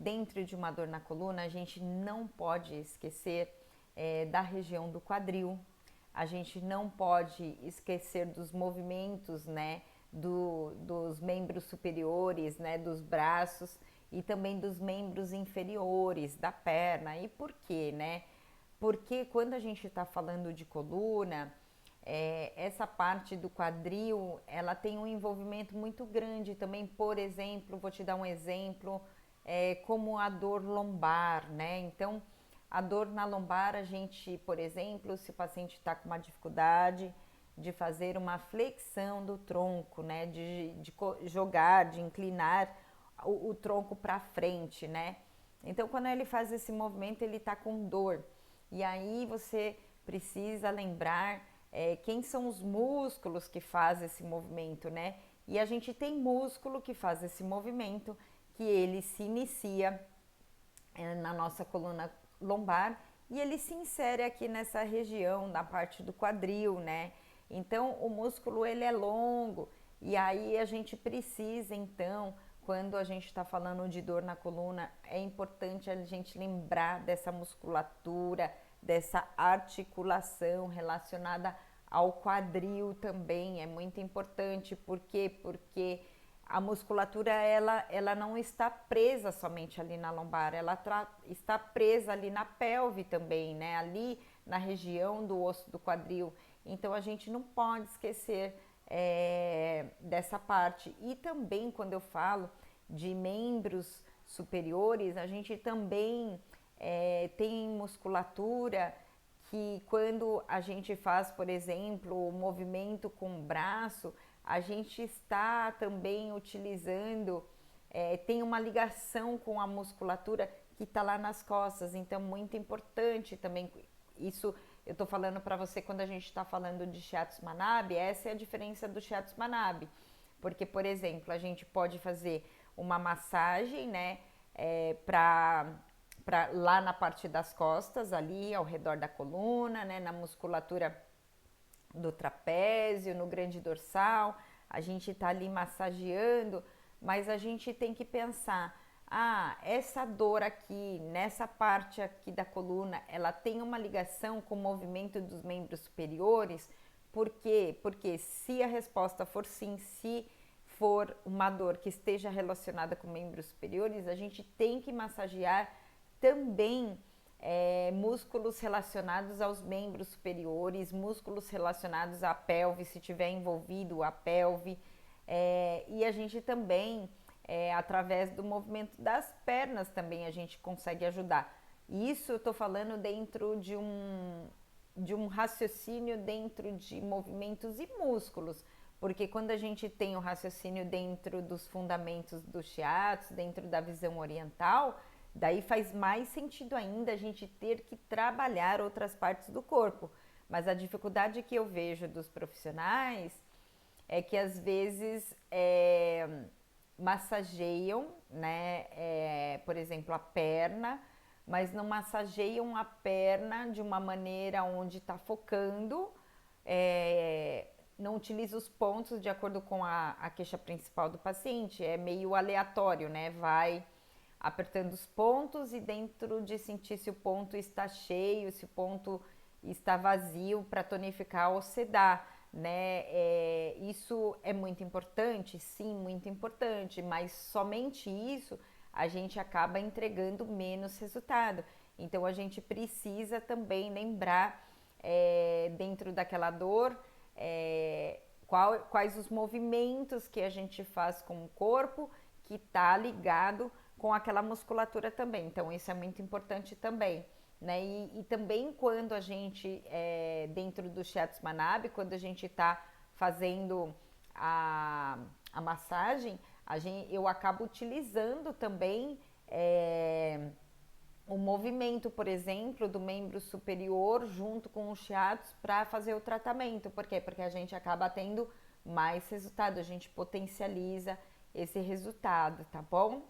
dentro de uma dor na coluna, a gente não pode esquecer da região do quadril, a gente não pode esquecer dos movimentos, né, dos membros superiores, né, dos braços e também dos membros inferiores da perna. E por quê, né? Porque quando a gente está falando de coluna, essa parte do quadril, ela tem um envolvimento muito grande também. Por exemplo, vou te dar um exemplo, como a dor lombar, né? Então, a dor na lombar, a gente, por exemplo, se o paciente está com uma dificuldade de fazer uma flexão do tronco, né? De jogar, de inclinar o tronco para frente, né? Então, quando ele faz esse movimento, ele está com dor. E aí você precisa lembrar quem são os músculos que fazem esse movimento, né? E a gente tem músculo que faz esse movimento, que ele se inicia na nossa coluna lombar e ele se insere aqui nessa região, na parte do quadril, né? Então o músculo ele é longo e aí a gente precisa então, quando a gente está falando de dor na coluna, é importante a gente lembrar dessa musculatura, dessa articulação relacionada ao quadril também, é muito importante. Por quê? Porque a musculatura ela não está presa somente ali na lombar, ela está presa ali na pelve também, né? Ali na região do osso do quadril. Então a gente não pode esquecer dessa parte. E também quando eu falo de membros superiores, a gente também tem musculatura que quando a gente faz, por exemplo, o movimento com o braço, a gente está também utilizando, tem uma ligação com a musculatura que está lá nas costas, então muito importante também. Isso eu estou falando para você quando a gente está falando de Shiatsu Manabe, essa é a diferença do Shiatsu Manabe, porque, por exemplo, a gente pode fazer uma massagem, né, para lá na parte das costas, ali ao redor da coluna, né, na musculatura do trapézio, no grande dorsal, a gente está ali massageando, mas a gente tem que pensar, essa dor aqui, nessa parte aqui da coluna, ela tem uma ligação com o movimento dos membros superiores. Por quê? Porque se a resposta for sim, se for uma dor que esteja relacionada com membros superiores, a gente tem que massagear também músculos relacionados aos membros superiores, músculos relacionados à pelve, se tiver envolvido a pelve, e a gente também, através do movimento das pernas, também a gente consegue ajudar. Isso eu estou falando dentro de um raciocínio dentro de movimentos e músculos, porque quando a gente tem o raciocínio dentro dos fundamentos do shiatsu, dentro da visão oriental, daí faz mais sentido ainda a gente ter que trabalhar outras partes do corpo. Mas a dificuldade que eu vejo dos profissionais é que às vezes massageiam, né, por exemplo, a perna, mas não massageiam a perna de uma maneira onde está focando, não utiliza os pontos de acordo com a queixa principal do paciente, é meio aleatório, né? Vai apertando os pontos e dentro de sentir se o ponto está cheio, se o ponto está vazio para tonificar ou sedar, né? Isso é muito importante? Sim, muito importante, mas somente isso a gente acaba entregando menos resultado. Então a gente precisa também lembrar dentro daquela dor quais os movimentos que a gente faz com o corpo que está ligado com aquela musculatura também. Então isso é muito importante também, né? E também quando a gente, dentro do Shiatsu Manabe, quando a gente está fazendo a massagem, eu acabo utilizando também o movimento, por exemplo, do membro superior junto com o shiatsu para fazer o tratamento. Por quê? Porque a gente acaba tendo mais resultado, a gente potencializa esse resultado, tá bom?